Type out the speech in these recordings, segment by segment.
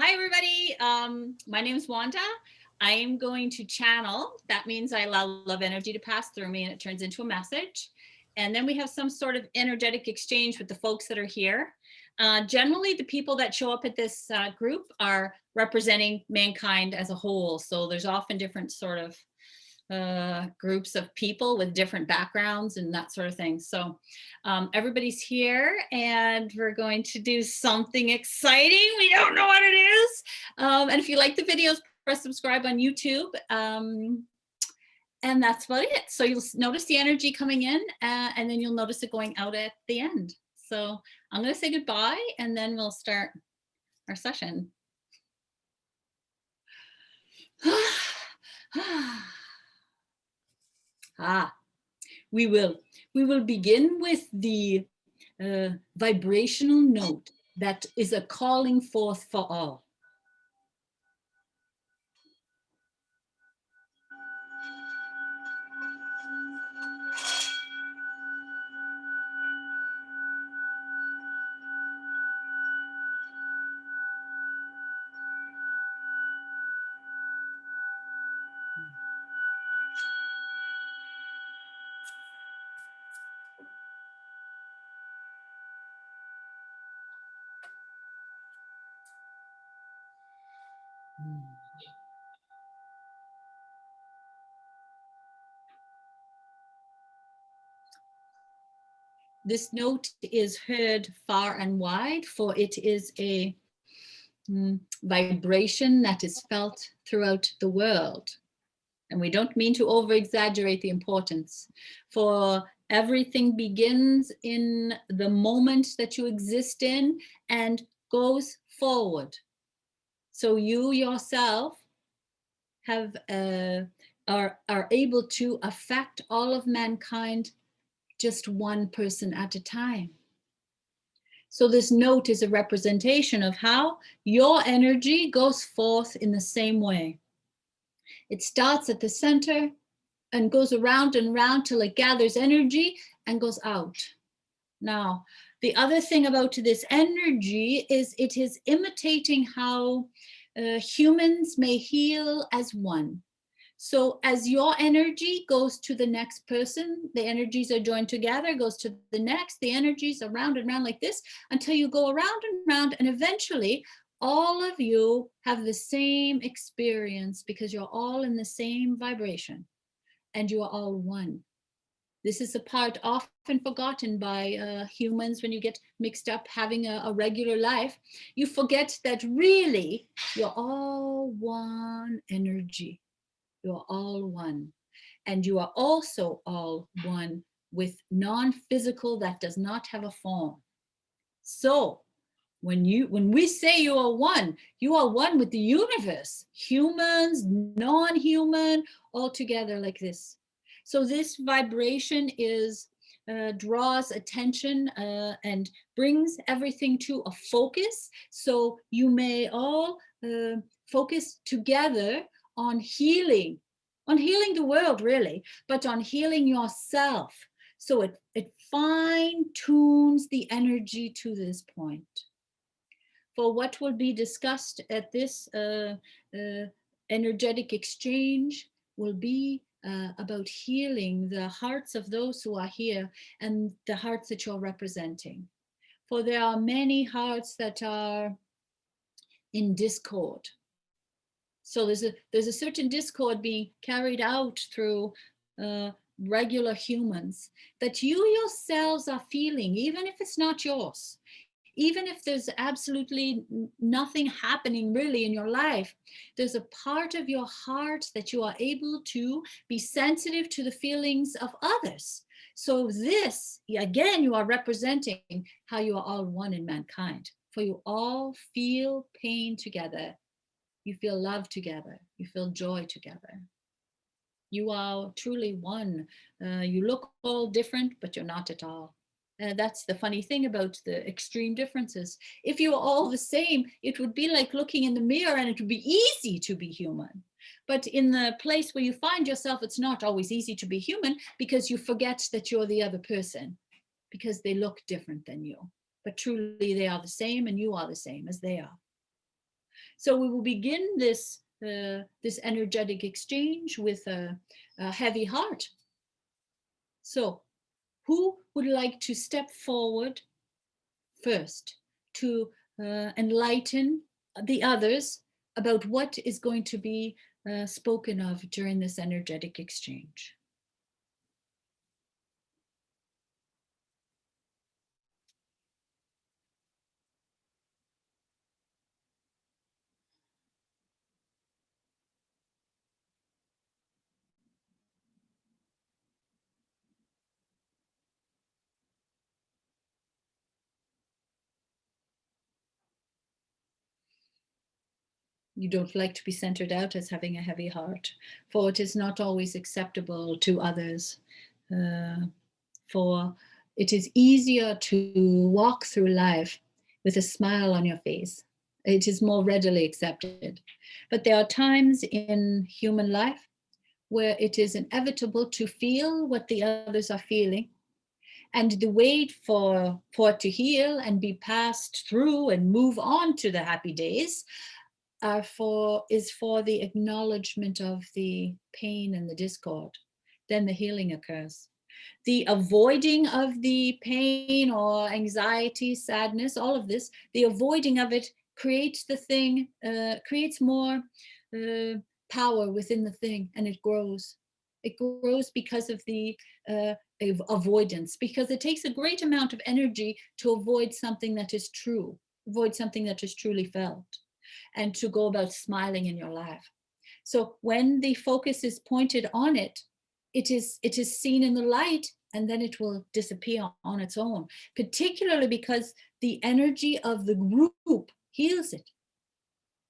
Hi, everybody. My name is Wanda. I am going to channel. That means I allow love energy to pass through me and it turns into a message. And then we have some sort of energetic exchange with the folks that are here. Generally, the people that show up at this group are representing mankind as a whole. So there's often different sort of groups of people with different backgrounds and that sort of thing. So everybody's here and we're going to do something exciting. We don't know what it is. And if you like the videos, press subscribe on YouTube. And that's about it. So you'll notice the energy coming in and then you'll notice it going out at the end. So I'm going to say goodbye and then we'll start our session. We will begin with the vibrational note that is a calling forth for all. This note is heard far and wide, for it is a vibration that is felt throughout the world. And we don't mean to over-exaggerate the importance, for everything begins in the moment that you exist in and goes forward. So you yourself have are able to affect all of mankind just one person at a time. So this note is a representation of how your energy goes forth in the same way. It starts at the center and goes around and around till it gathers energy and goes out. Now, the other thing about this energy is it is imitating how humans may heal as one. So as your energy goes to the next person, the energies are joined together, goes to the next, the energies around and around like this until you go around and around, and eventually all of you have the same experience because you're all in the same vibration and you are all one. This is a part often forgotten by humans when you get mixed up having a regular life. You forget that really you're all one energy. You're all one. And you are also all one with non-physical that does not have a form. So when we say you are one with the universe, humans, non-human, all together like this. So this vibration is draws attention and brings everything to a focus. So you may all focus together on healing the world really, but on healing yourself. So it fine tunes the energy to this point. For what will be discussed at this energetic exchange will be about healing the hearts of those who are here and the hearts that you're representing. For there are many hearts that are in discord. So there's a certain discord being carried out through regular humans that you yourselves are feeling, even if it's not yours. Even if there's absolutely nothing happening really in your life, there's a part of your heart that you are able to be sensitive to the feelings of others. So this, again, you are representing how you are all one in mankind. For you all feel pain together. You feel love together. You feel joy together. You are truly one. You look all different, but you're not at all. That's the funny thing about the extreme differences. If you were all the same, it would be like looking in the mirror and it would be easy to be human. But in the place where you find yourself, it's not always easy to be human because you forget that you're the other person because they look different than you. But truly they are the same and you are the same as they are. So we will begin this this energetic exchange with a heavy heart. So who would like to step forward first to enlighten the others about what is going to be spoken of during this energetic exchange? You don't like to be centered out as having a heavy heart, for it is not always acceptable to others. For it is easier to walk through life with a smile on your face. It is more readily accepted. But there are times in human life where it is inevitable to feel what the others are feeling. And the wait for it to heal and be passed through and move on to the happy days is for the acknowledgement of the pain and the discord. Then the healing occurs. The avoiding of the pain or anxiety, sadness, all of this, the avoiding of it creates the thing, creates more power within the thing, and it grows. It grows because of the avoidance, because it takes a great amount of energy to avoid something that is true, avoid something that is truly felt, and to go about smiling in your life. So when the focus is pointed on it, it is seen in the light, and then it will disappear on its own, particularly because the energy of the group heals it.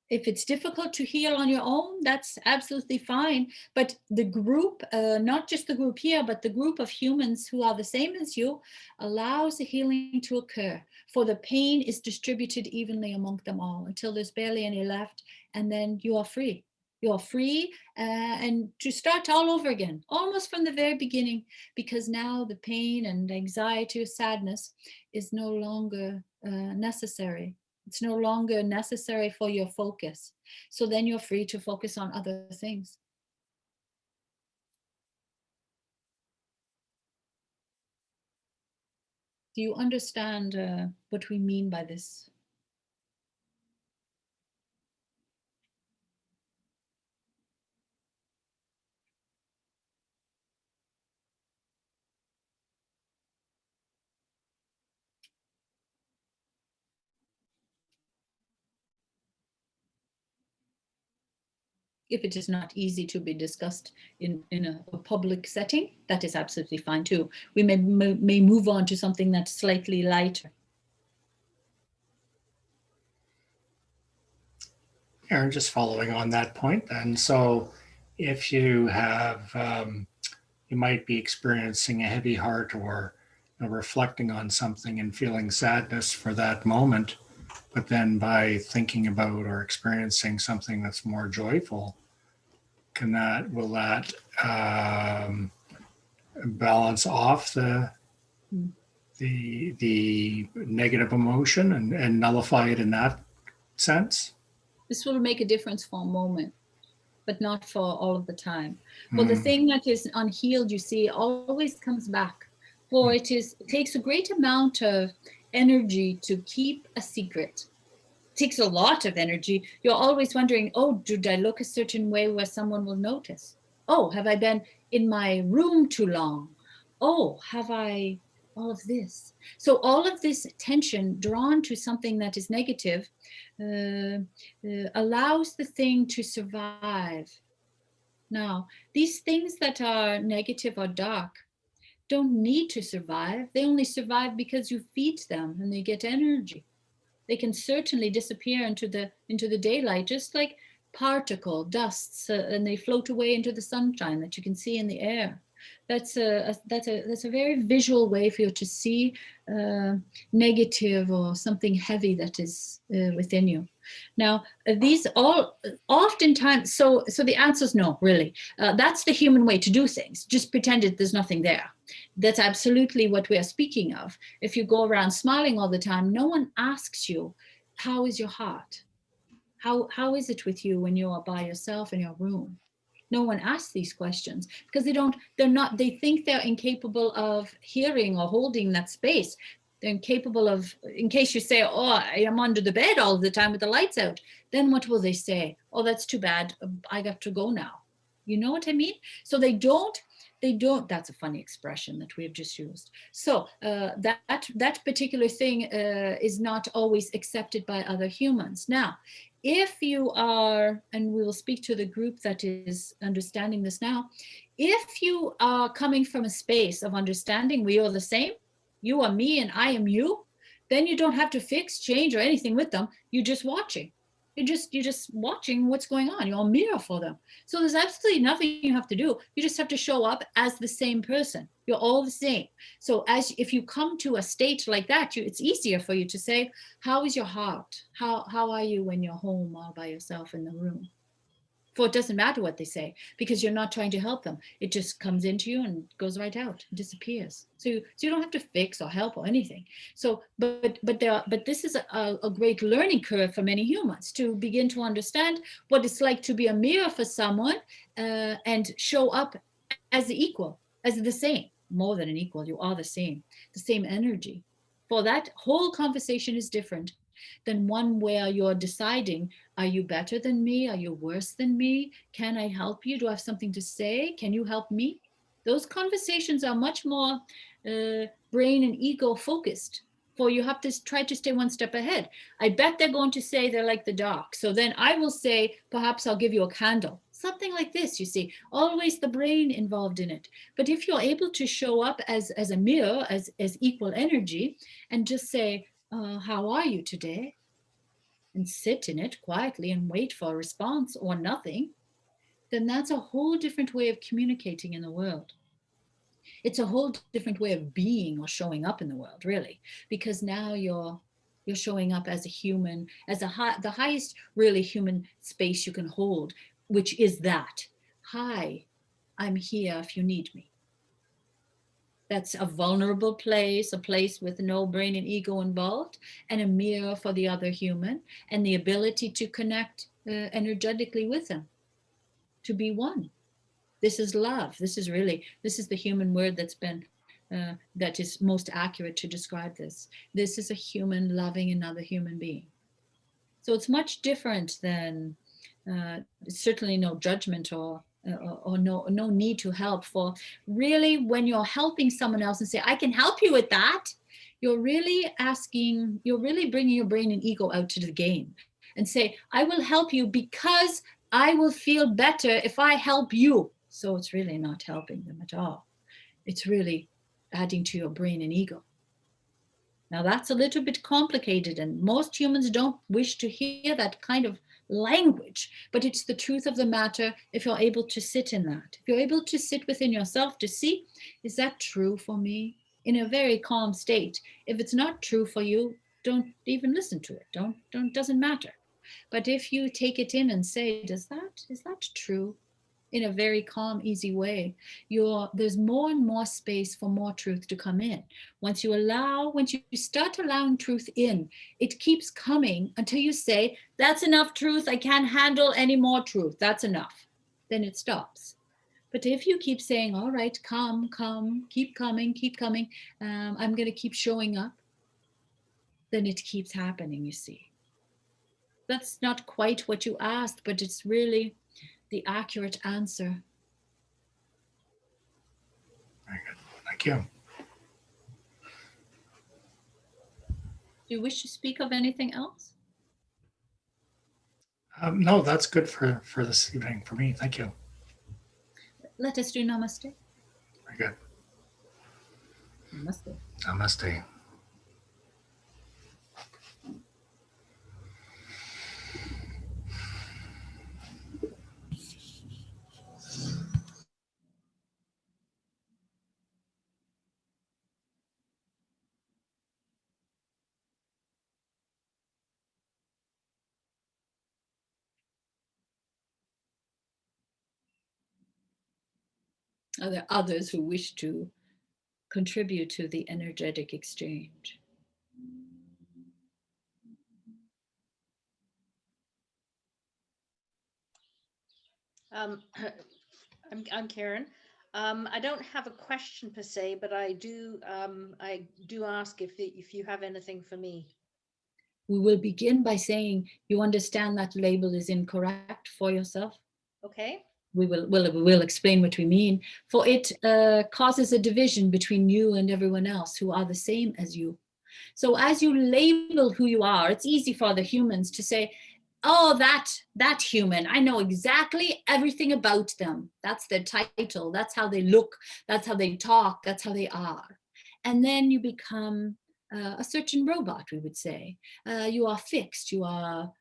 If it's difficult to heal on your own, that's absolutely fine. But the group, not just the group here, but the group of humans who are the same as you, allows the healing to occur. For the pain is distributed evenly among them all until there's barely any left, and then you are free. You're free and to start all over again, almost from the very beginning, because now the pain and anxiety or sadness is no longer necessary. It's no longer necessary for your focus. So then you're free to focus on other things. Do you understand what we mean by this? If it is not easy to be discussed in a public setting, that is absolutely fine too. We may move on to something that's slightly lighter. Aaron, just following on that point then. So if you have, you might be experiencing a heavy heart or reflecting on something and feeling sadness for that moment, but then by thinking about or experiencing something that's more joyful, will that balance off the negative emotion and nullify it in that sense? This will make a difference for a moment, but not for all of the time. For the thing that is unhealed, you see, always comes back. For it takes a great amount of energy to keep a secret. It takes a lot of energy. You're always wondering, oh, did I look a certain way where someone will notice? Oh, have I been in my room too long? Oh, have I all of this? So all of this attention drawn to something that is negative allows the thing to survive. Now, these things that are negative or dark don't need to survive. They only survive because you feed them and they get energy. They can certainly disappear into the daylight, just like particle dusts, and they float away into the sunshine that you can see in the air. That's a very visual way for you to see negative or something heavy that is within you. Now, these all oftentimes, so the answer is no, really. That's the human way to do things. Just pretend there's nothing there. That's absolutely what we are speaking of. If you go around smiling all the time, no one asks you, how is your heart? How is it with you when you are by yourself in your room? No one asks these questions because they think they're incapable of hearing or holding that space. They're incapable of, in case you say, oh, I am under the bed all the time with the lights out, then what will they say? Oh, that's too bad. I got to go now. You know what I mean? So they don't, that's a funny expression that we have just used. So that particular thing is not always accepted by other humans. Now, if you are, and we will speak to the group that is understanding this now, if you are coming from a space of understanding we are the same, you are me and I am you, then you don't have to fix, change, or anything with them. You're just watching. You're just watching what's going on. You're a mirror for them. So there's absolutely nothing you have to do. You just have to show up as the same person. You're all the same. So if you come to a state like that, it's easier for you to say, how is your heart? How are you when you're home all by yourself in the room? For it doesn't matter what they say because you're not trying to help them. It just comes into you and goes right out and disappears. So you don't have to fix or help or anything. So but this is a great learning curve for many humans to begin to understand what it's like to be a mirror for someone and show up as the equal, as the same, more than an equal. You are the same energy. For that whole conversation is different than one where you're deciding, are you better than me? Are you worse than me? Can I help you? Do I have something to say? Can you help me? Those conversations are much more brain and ego focused. For you have to try to stay one step ahead. I bet they're going to say they're like the dark. So then I will say, perhaps I'll give you a candle. Something like this, you see, always the brain involved in it. But if you're able to show up as a mirror, as equal energy, and just say, how are you today? And sit in it quietly and wait for a response or nothing, then that's a whole different way of communicating in the world. It's a whole different way of being or showing up in the world, really, because now you're showing up as a human, as the highest really human space you can hold, which is that. Hi, I'm here if you need me. That's a vulnerable place, a place with no brain and ego involved, and a mirror for the other human, and the ability to connect energetically with them, to be one. This is love. This is the human word that is most accurate to describe this. This is a human loving another human being. So it's much different than certainly no judgment or no need to help. For really, when you're helping someone else and say, I can help you with that, you're really bringing your brain and ego out to the game and say, I will help you because I will feel better if I help you. So it's really not helping them at all. It's really adding to your brain and ego. Now that's a little bit complicated, and most humans don't wish to hear that kind of language, but it's the truth of the matter if you're able to sit in that. If you're able to sit within yourself to see, is that true for me? In a very calm state. If it's not true for you, don't even listen to it. Doesn't matter. But if you take it in and say, is that true? In a very calm, easy way, there's more and more space for more truth to come in. Once you start allowing truth in, it keeps coming until you say, that's enough truth. I can't handle any more truth. That's enough. Then it stops. But if you keep saying, all right, come, keep coming, I'm going to keep showing up, then it keeps happening, you see. That's not quite what you asked, but it's really the accurate answer. Very good. Thank you. Do you wish to speak of anything else? No, that's good for this evening for me. Thank you. Let us do namaste. Very good. Namaste. Namaste. Are there others who wish to contribute to the energetic exchange? Um, I'm Karen. I don't have a question per se, but I do ask if you have anything for me. We will begin by saying you understand that label is incorrect for yourself. Okay. We will explain what we mean. For it causes a division between you and everyone else who are the same as you. So as you label who you are, it's easy for the humans to say, oh, that human, I know exactly everything about them. That's their title. That's how they look. That's how they talk. That's how they are. And then you become a certain robot, we would say. You are fixed. You are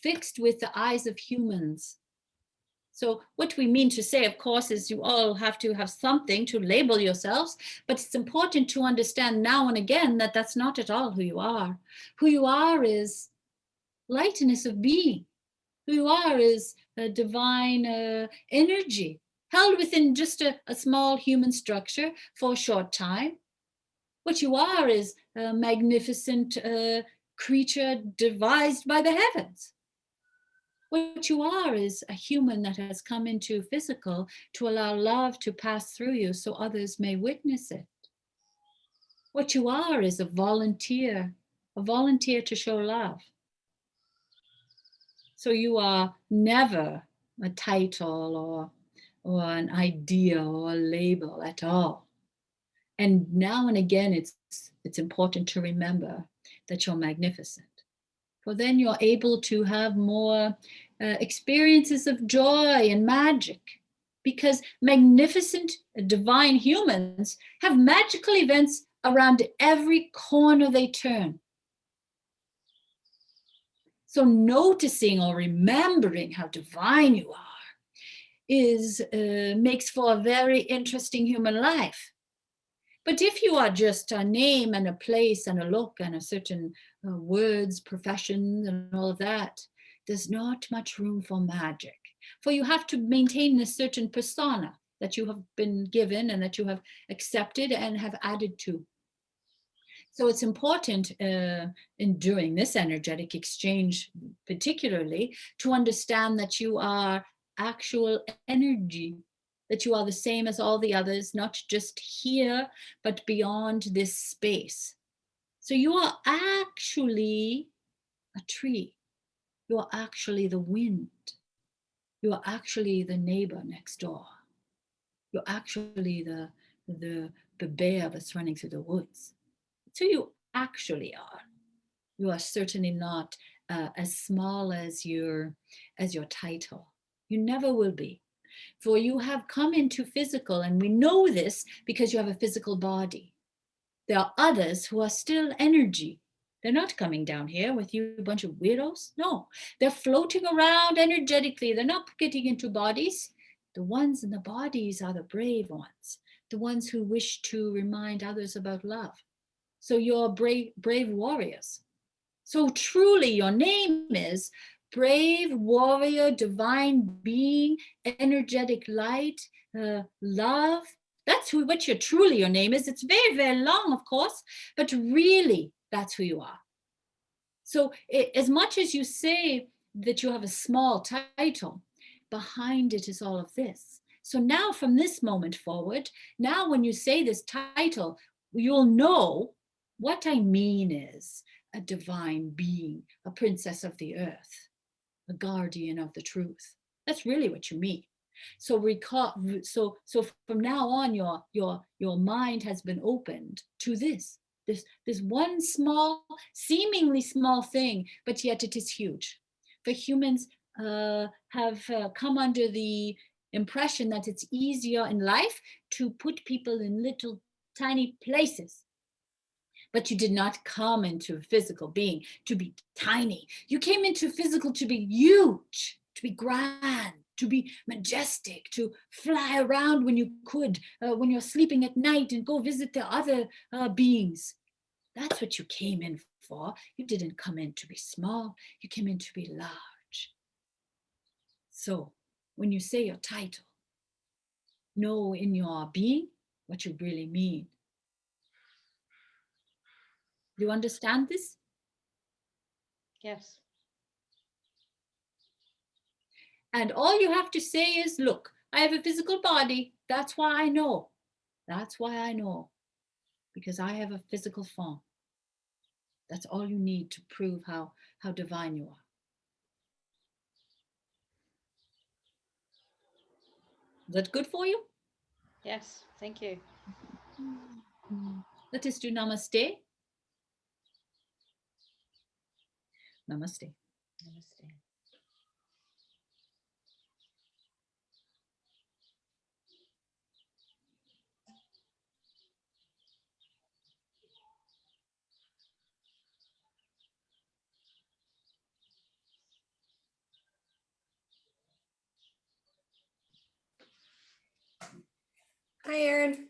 fixed with the eyes of humans. So what we mean to say, of course, is you all have to have something to label yourselves, but it's important to understand now and again that that's not at all who you are. Who you are is lightness of being. Who you are is a divine energy held within just a small human structure for a short time. What you are is a magnificent creature devised by the heavens. What you are is a human that has come into physical to allow love to pass through you so others may witness it. What you are is a volunteer to show love. So you are never a title or an idea or a label at all. And now and again, it's important to remember that you're magnificent. For then you're able to have more experiences of joy and magic. Because magnificent divine humans have magical events around every corner they turn. So noticing or remembering how divine you are is makes for a very interesting human life. But if you are just a name and a place and a look and a certain words, professions, and all of that, there's not much room for magic. For you have to maintain a certain persona that you have been given and that you have accepted and have added to. So it's important in during this energetic exchange, particularly, to understand that you are actual energy, that you are the same as all the others, not just here, but beyond this space. So you are actually a tree. You are actually the wind. You are actually the neighbor next door. You're actually the bear that's running through the woods. It's who you actually are. You are certainly not as small as your title. You never will be. For you have come into physical, and we know this because you have a physical body. There are others who are still energy. They're not coming down here with you, a bunch of weirdos. No, they're floating around energetically. They're not getting into bodies. The ones in the bodies are the brave ones, the ones who wish to remind others about love. So you're brave warriors. So truly, your name is brave warrior, divine being, energetic light, love. That's what your truly your name is. It's very, very long, of course, but really, that's who you are. So, as much as you say that you have a small title, behind it is all of this. So now, from this moment forward, now when you say this title, you'll know what I mean is a divine being, a princess of the earth, a guardian of the truth. That's really what you mean. So recall, so from now on, your mind has been opened to this one small, seemingly small thing, but yet it is huge. For humans have come under the impression that it's easier in life to put people in little tiny places. But you did not come into a physical being to be tiny. You came into physical to be huge, to be grand, to be majestic, to fly around when you could, when you're sleeping at night and go visit the other beings. That's what you came in for. You didn't come in to be small, you came in to be large. So when you say your title, know in your being what you really mean. Do you understand this? Yes. And all you have to say is, look, I have a physical body. That's why I know. That's why I know. Because I have a physical form. That's all you need to prove how divine you are. Is that good for you? Yes, thank you. Let us do namaste. Namaste. Namaste. Hi, Erin.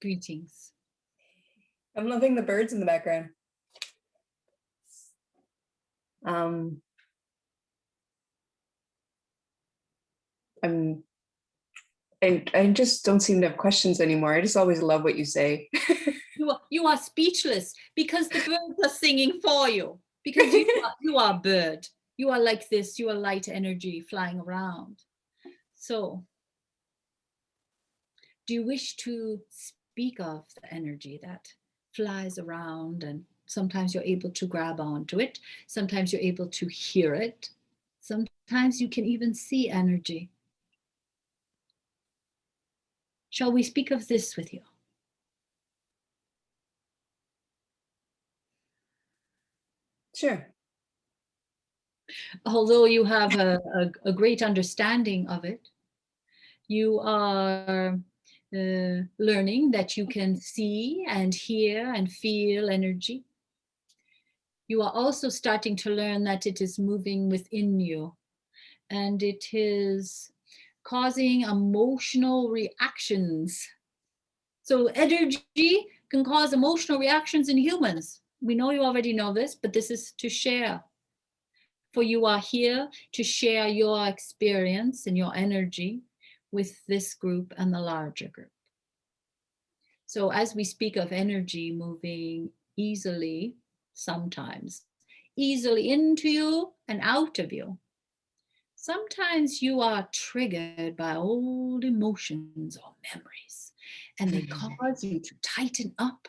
Greetings. I'm loving the birds in the background. I just don't seem to have questions anymore. I just always love what you say. You are speechless because the birds are singing for you. Because you are a bird. You are like this. You are light energy flying around. So, do you wish to speak of the energy that flies around, and sometimes you're able to grab onto it, sometimes you're able to hear it, sometimes you can even see energy? Shall we speak of this with you? Sure. Although you have a great understanding of it, you are learning that you can see and hear and feel energy. You are also starting to learn that it is moving within you, and it is causing emotional reactions. So energy can cause emotional reactions in humans. We know you already know this, but this is to share. For you are here to share your experience and your energy with this group and the larger group. So as we speak of energy moving easily, sometimes easily into you and out of you, sometimes you are triggered by old emotions or memories, and they cause you to tighten up,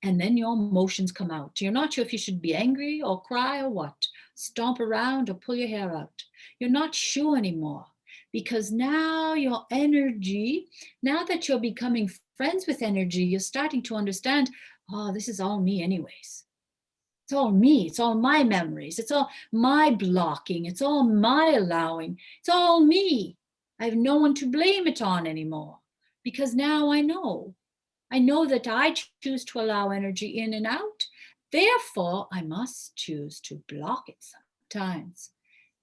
and then your emotions come out. You're not sure if you should be angry or cry or what, stomp around or pull your hair out. You're not sure anymore, because now your energy, now that you're becoming friends with energy, you're starting to understand, oh, this is all me anyways. It's all me. It's all my memories. It's all my blocking. It's all my allowing. It's all me. I have no one to blame it on anymore, because now I know. I know that I choose to allow energy in and out. Therefore, I must choose to block it sometimes,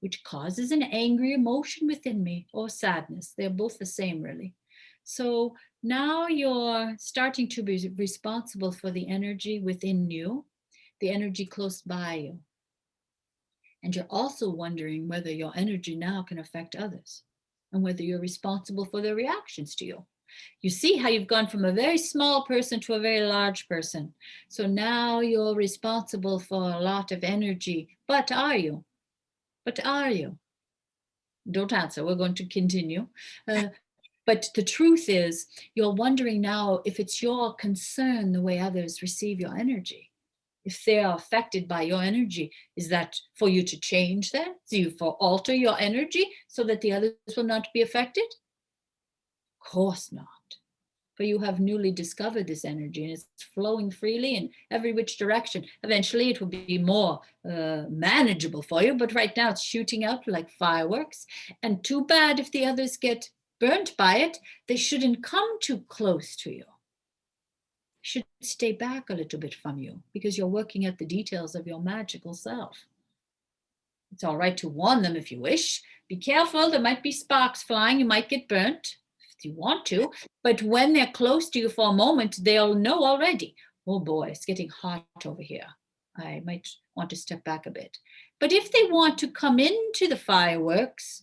which causes an angry emotion within me, or sadness. They're both the same, really. So now you're starting to be responsible for the energy within you, the energy close by you. And you're also wondering whether your energy now can affect others, and whether you're responsible for their reactions to you. You see how you've gone from a very small person to a very large person. So now you're responsible for a lot of energy. But are you? But are you? Don't answer. We're going to continue. But the truth is, you're wondering now if it's your concern the way others receive your energy. If they are affected by your energy, is that for you to change that? Do you for alter your energy so that the others will not be affected? Of course not. For you have newly discovered this energy, and it's flowing freely in every which direction. Eventually it will be more manageable for you, but right now it's shooting out like fireworks. And too bad if the others get burnt by it. They shouldn't come too close to you. Should stay back a little bit from you, because you're working at the details of your magical self. It's all right to warn them if you wish. Be careful, there might be sparks flying, you might get burnt if you want to, but when they're close to you for a moment, they'll know already, oh boy, it's getting hot over here. I might want to step back a bit. But if they want to come into the fireworks,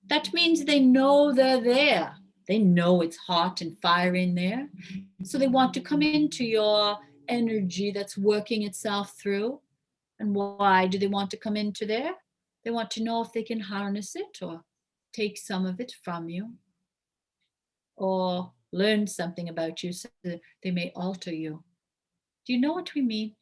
that means they know they're there. They know it's hot and fire in there. So they want to come into your energy that's working itself through. And why do they want to come into there? They want to know if they can harness it or take some of it from you, or learn something about you so that they may alter you. Do you know what we mean?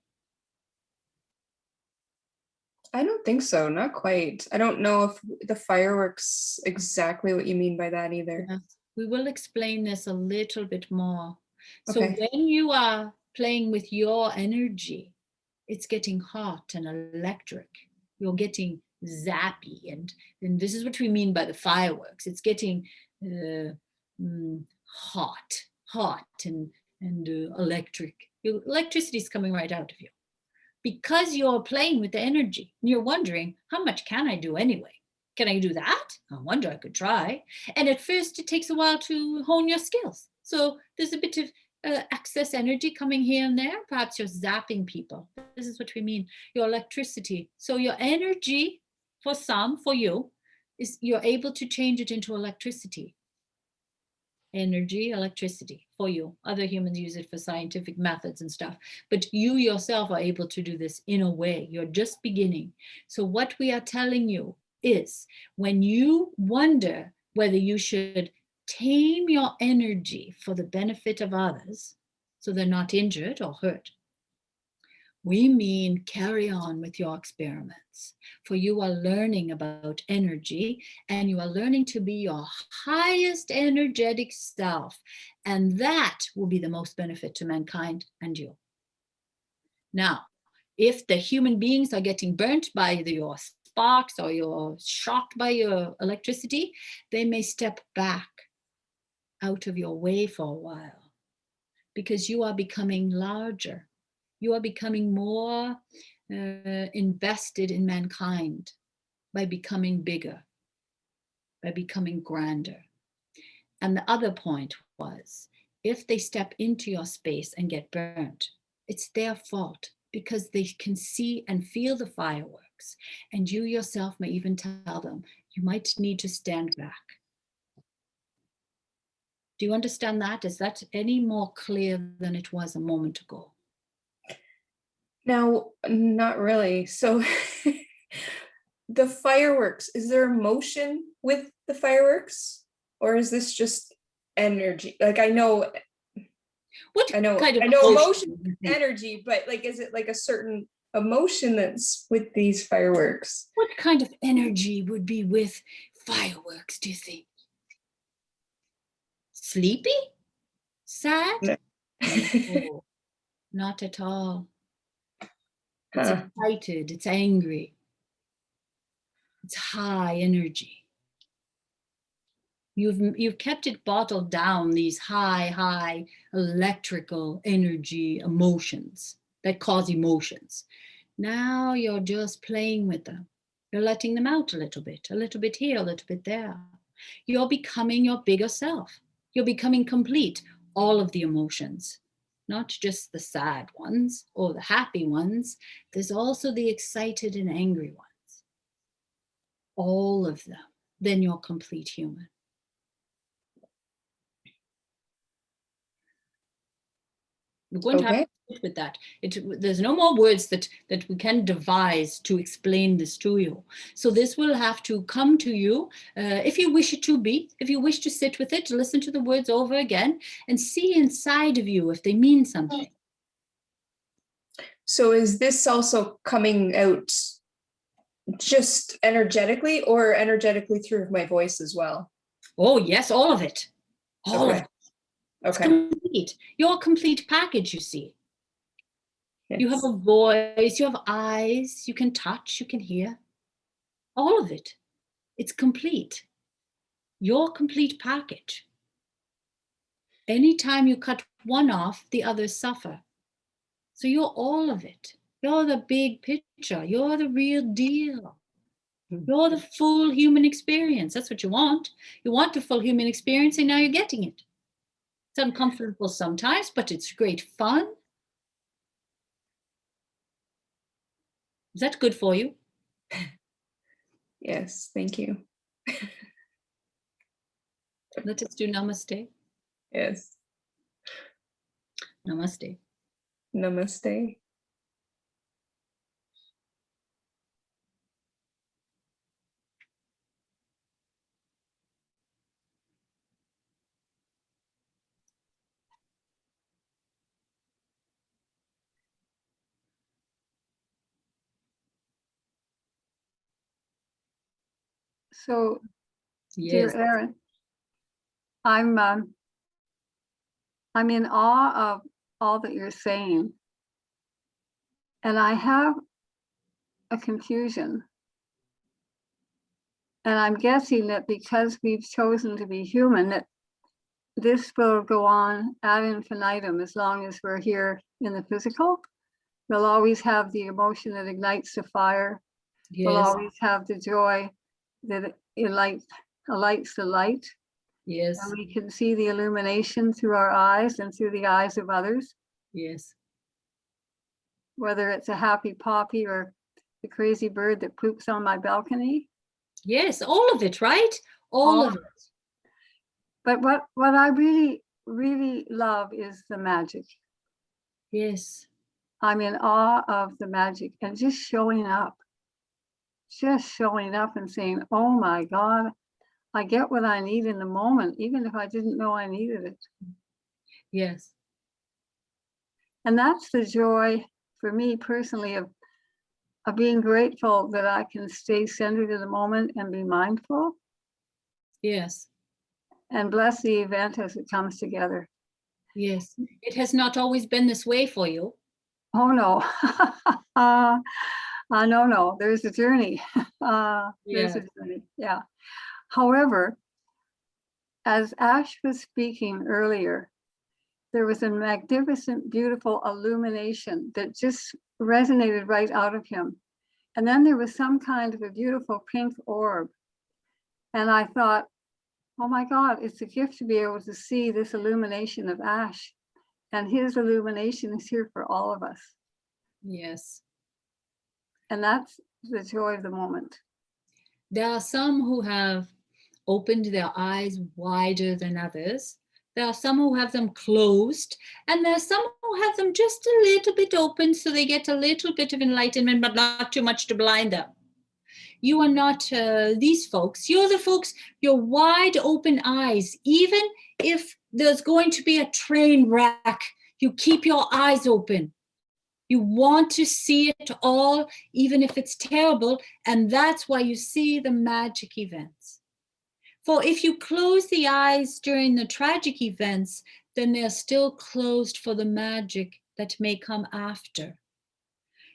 I don't think so. Not quite. I don't know if the fireworks exactly what you mean by that either. Yes. We will explain this a little bit more. So Okay. when you are playing with your energy, it's getting hot and electric. You're getting zappy, and this is what we mean by the fireworks. It's getting hot and electric. Your electricity is coming right out of you because you're playing with the energy. And you're wondering, how much can I do anyway? Can I do that? I wonder, I could try. And at first, it takes a while to hone your skills. So there's a bit of excess energy coming here and there. Perhaps you're zapping people. This is what we mean, your electricity. So your energy, for some, for you, is you're able to change it into electricity. Energy, electricity for you. Other humans use it for scientific methods and stuff, but you yourself are able to do this in a way. You're just beginning. So what we are telling you is, when you wonder whether you should tame your energy for the benefit of others so they're not injured or hurt, we mean carry on with your experiments, for you are learning about energy and you are learning to be your highest energetic self. And that will be the most benefit to mankind and you. Now, if the human beings are getting burnt by your sparks or you're shocked by your electricity, they may step back out of your way for a while because you are becoming larger. You are becoming more invested in mankind by becoming bigger, by becoming grander. And the other point was, if they step into your space and get burnt, it's their fault because they can see and feel the fireworks. And you yourself may even tell them, you might need to stand back. Do you understand that? Is that any more clear than it was a moment ago? Now, not really. So the fireworks, is there emotion with the fireworks? Or is this just energy? Like I know What kind of emotion, energy, but like is it like a certain emotion that's with these fireworks? What kind of energy would be with fireworks, do you think? Sleepy? Sad? No. No, not at all. It's excited, it's angry. It's high energy. You've kept it bottled down, these high electrical energy emotions that cause emotions. Now you're just playing with them. You're letting them out a little bit here, a little bit there. You're becoming your bigger self. You're becoming complete. All of the emotions, not just the sad ones or the happy ones. There's also the excited and angry ones. All of them. Then you're complete human. We're going to have to sit with that. There's no more words that we can devise to explain this to you. So this will have to come to you if you wish it to be, if you wish to sit with it, listen to the words over again and see inside of you if they mean something. So is this also coming out just energetically or energetically through my voice as well? Oh, yes, all of it. All of it. It's complete. You're a complete package, you see. Yes. You have a voice, you have eyes, you can touch, you can hear. All of it. It's complete. Your complete package. Anytime you cut one off, the others suffer. So you're all of it. You're the big picture. You're the real deal. You're the full human experience. That's what you want. You want the full human experience, and now you're getting it. It's uncomfortable sometimes, but it's great fun. Is that good for you? Yes, thank you. Let us do namaste. Yes. Namaste. Namaste. So, Yes. dear Erin, I'm in awe of all that you're saying. And I have a confusion. And I'm guessing that because we've chosen to be human, that this will go on ad infinitum as long as we're here in the physical. We'll always have the emotion that ignites the fire. We'll Yes. always have the joy that lights the light. Yes. And we can see the illumination through our eyes and through the eyes of others, Yes. whether it's a happy poppy or the crazy bird that poops on my balcony. Yes. All of it, right? All of it. But what I really, really love is the magic. Yes. I'm in awe of the magic and just showing up and saying, oh my God, I get what I need in the moment, even if I didn't know I needed it. Yes. And that's the joy for me personally of being grateful that I can stay centered in the moment and be mindful Yes. and bless the event as it comes together. Yes. It has not always been this way for you. Oh no. No, there's a journey. There's a journey. Yeah. However, as Ash was speaking earlier, there was a magnificent, beautiful illumination that just resonated right out of him. And then there was some kind of a beautiful pink orb. And I thought, oh my God, it's a gift to be able to see this illumination of Ash. And his illumination is here for all of us. Yes. And that's the joy of the moment. There are some who have opened their eyes wider than others. There are some who have them closed, and there are some who have them just a little bit open so they get a little bit of enlightenment, but not too much to blind them. You are not these folks. You're the folks, your wide open eyes. Even if there's going to be a train wreck, you keep your eyes open. You want to see it all, even if it's terrible, and that's why you see the magic events. For if you close the eyes during the tragic events, then they're still closed for the magic that may come after.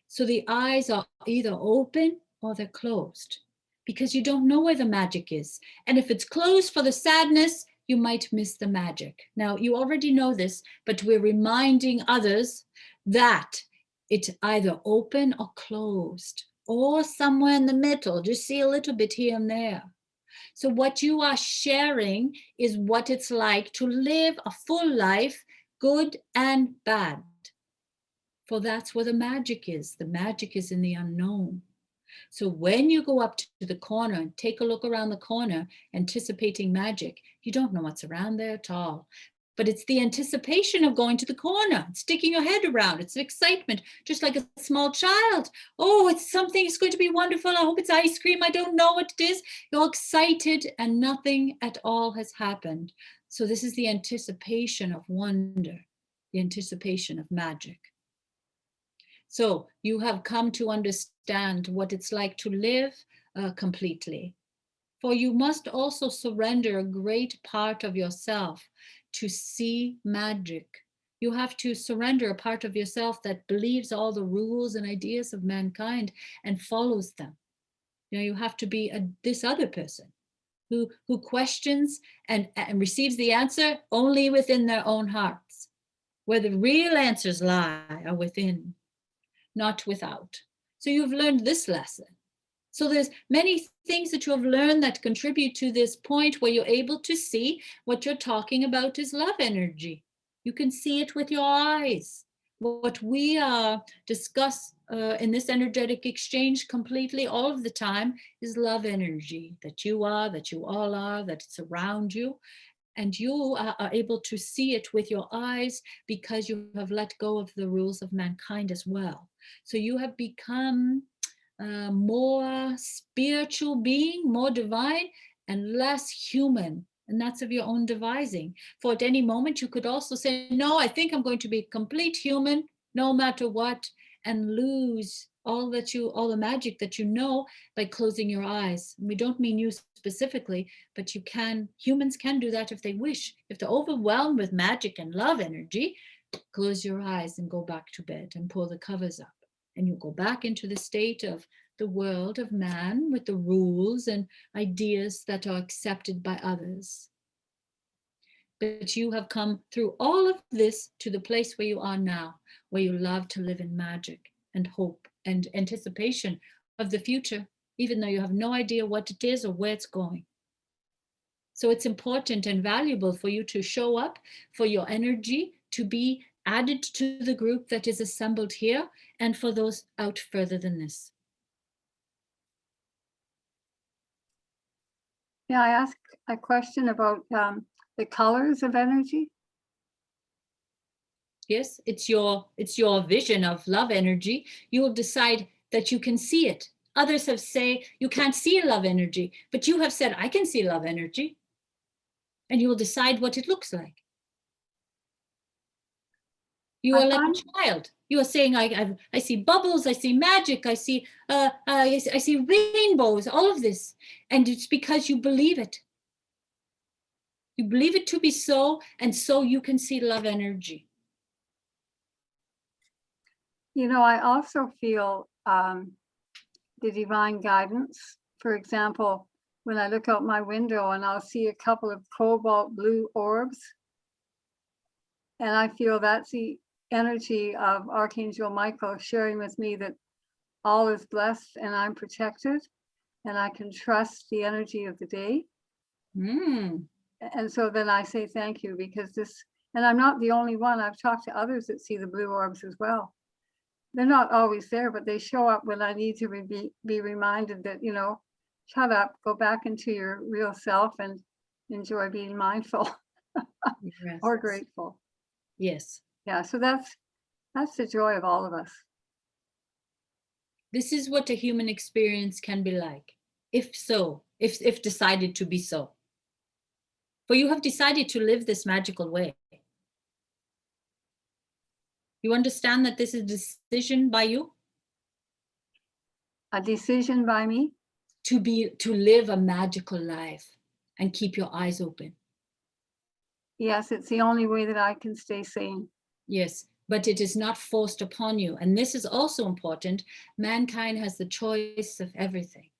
So the eyes are either open or they're closed because you don't know where the magic is. And if it's closed for the sadness, you might miss the magic. Now, you already know this, but we're reminding others that it's either open or closed or somewhere in the middle. Just see a little bit here and there. So what you are sharing is what it's like to live a full life, good and bad. For that's where the magic is. The magic is in the unknown. So when you go up to the corner and take a look around the corner, anticipating magic, you don't know what's around there at all. But it's the anticipation of going to the corner, sticking your head around. It's excitement, just like a small child. Oh, it's something, it's going to be wonderful. I hope it's ice cream. I don't know what it is. You're excited and nothing at all has happened. So this is the anticipation of wonder, the anticipation of magic. So you have come to understand what it's like to live completely. For you must also surrender a great part of yourself to see magic. You have to surrender a part of yourself that believes all the rules and ideas of mankind and follows them. You know, you have to be this other person who questions and receives the answer only within their own hearts, where the real answers lie are within, not without. So you've learned this lesson. So there's many things that you have learned that contribute to this point where you're able to see what you're talking about is love energy. You can see it with your eyes. What we discuss in this energetic exchange completely all of the time is love energy, that you all are, that it's around you. And you are able to see it with your eyes because you have let go of the rules of mankind as well. So you have become more spiritual being, more divine, and less human. And that's of your own devising. For at any moment, you could also say, no, I think I'm going to be complete human, no matter what, and lose all the magic that you know by closing your eyes. We don't mean you specifically, but humans can do that if they wish. If they're overwhelmed with magic and love energy, close your eyes and go back to bed and pull the covers up. And you go back into the state of the world of man with the rules and ideas that are accepted by others. But you have come through all of this to the place where you are now, where you love to live in magic and hope and anticipation of the future, even though you have no idea what it is or where it's going. So it's important and valuable for you to show up, for your energy to be added to the group that is assembled here, and for those out further than this. Yeah, I asked a question about the colors of energy. Yes, it's your vision of love energy. You will decide that you can see it. Others have say you can't see love energy, but you have said I can see love energy, and you will decide what it looks like. You are like a child. You are saying I see bubbles, I see magic, I see rainbows, all of this, and it's because you believe it. You believe it to be so, and so you can see love energy. You know, I also feel the divine guidance. For example, when I look out my window and I'll see a couple of cobalt blue orbs, and I feel that's the energy of Archangel Michael sharing with me that all is blessed and I'm protected and I can trust the energy of the day. And so then I say thank you, because and I'm not the only one. I've talked to others that see the blue orbs as well. They're not always there, but they show up when I need to be reminded that, you know, shut up, go back into your real self and enjoy being mindful Yes. or grateful. Yes. Yeah, so that's the joy of all of us. This is what a human experience can be like, if decided to be so. For you have decided to live this magical way. You understand that this is a decision by you? A decision by me? To live a magical life and keep your eyes open. Yes, it's the only way that I can stay sane. Yes, but it is not forced upon you. And this is also important. Mankind has the choice of everything.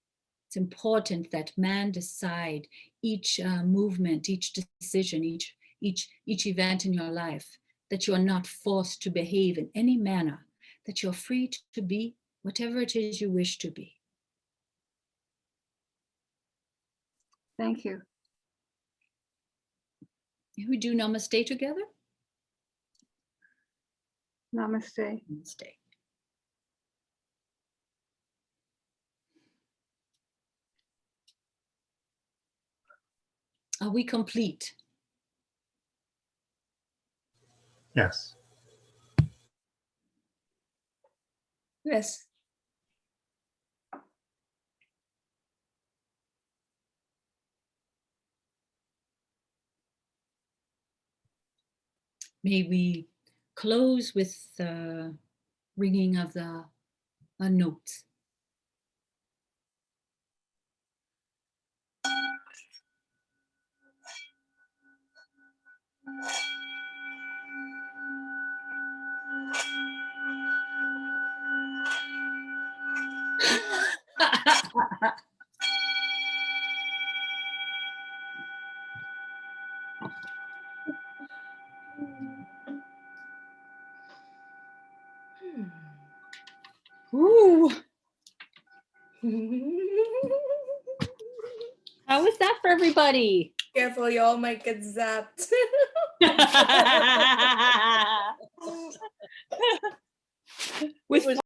It's important that man decide each movement, each decision, each event in your life, that you are not forced to behave in any manner, that you're free to be whatever it is you wish to be. Thank you. We do namaste together? Namaste. Namaste. Are we complete? Yes. Yes. May we close with the ringing of the notes. Ooh. How was that for everybody? Careful, y'all might get zapped. With